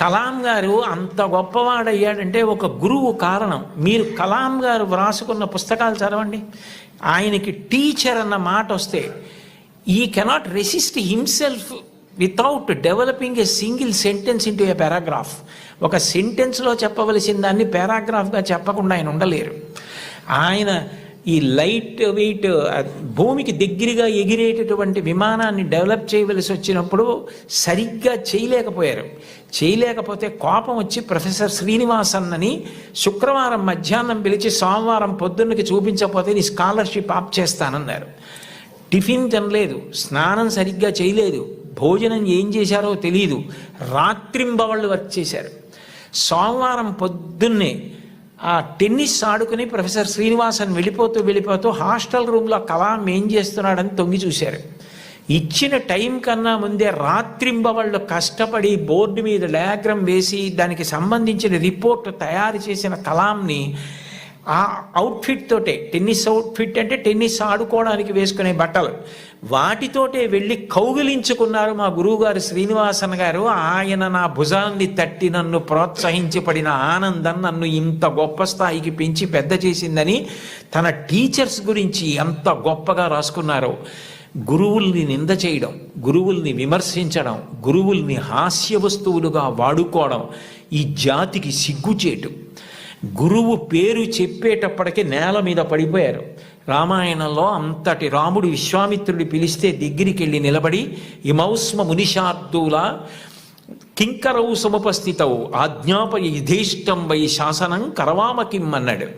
కలాం గారు అంత గొప్పవాడయ్యాడంటే ఒక గురువు కారణం. మీరు కలాం గారు వ్రాసుకున్న పుస్తకాలు చదవండి. ఆయనకి టీచర్ అన్న మాట వస్తే ఈ cannot resist himself without developing a single sentence into A paragraph. ఒక సెంటెన్స్లో చెప్పవలసిన దాన్ని పారాగ్రాఫ్గా చెప్పకుండా ఆయన ఉండలేరు. ఆయన ఈ లైట్ వెయిట్ భూమికి దగ్గరగా ఎగిరేటటువంటి విమానాన్ని డెవలప్ చేయవలసి వచ్చినప్పుడు సరిగ్గా చేయలేకపోతే కోపం వచ్చి ప్రొఫెసర్ శ్రీనివాసన్నని శుక్రవారం మధ్యాహ్నం పిలిచి సోమవారం పొద్దున్నకి చూపించకపోతే నీ స్కాలర్షిప్ ఆప్ చేస్తానన్నారు. టిఫిన్ తినలేదు, స్నానం సరిగ్గా చేయలేదు, భోజనం ఏం చేశారో తెలియదు, రాత్రింబవళ్ళు వర్క్ చేశారు. సోమవారం పొద్దున్నే ఆ టెన్నిస్ ఆడుకుని ప్రొఫెసర్ శ్రీనివాసన్ వెళ్ళిపోతూ హాస్టల్ రూమ్లో కలాం ఏం చేస్తున్నాడని తొంగి చూశారు. ఇచ్చిన టైం కన్నా ముందే రాత్రింబవళ్ళు కష్టపడి బోర్డు మీద డయాగ్రామ్ వేసి దానికి సంబంధించిన రిపోర్ట్ తయారు చేసిన కలాంని ఆ అవుట్ఫిట్ తోటే, టెన్నిస్ అవుట్ఫిట్ అంటే టెన్నిస్ ఆడుకోవడానికి వేసుకునే బట్టలు, వాటితోటే వెళ్ళి కౌగిలించుకున్నారు మా గురువుగారు శ్రీనివాసన్ గారు. ఆయన నా భుజాన్ని తట్టి నన్ను ప్రోత్సహించి పడిన ఆనందం నన్ను ఇంత గొప్ప స్థాయికి పెంచి పెద్ద చేసిందని తన టీచర్స్ గురించి ఎంత గొప్పగా రాసుకున్నారో. గురువుల్ని నింద చేయడం, గురువుల్ని విమర్శించడం, గురువుల్ని హాస్య వస్తువులుగా వాడుకోవడం ఈ జాతికి సిగ్గుచేటు. గురువు పేరు చెప్పేటప్పటికీ నేల మీద పడిపోయారు. రామాయణంలో అంతటి రాముడు విశ్వామిత్రుడి పిలిస్తే దగ్గరికి వెళ్ళి నిలబడి ఇమౌస్మ మునిషార్దూల కింకరౌ సముపస్థితౌ ఆజ్ఞాపయ యథేష్టం వై శాసనం కరవామ కిమ్ అన్నాడు.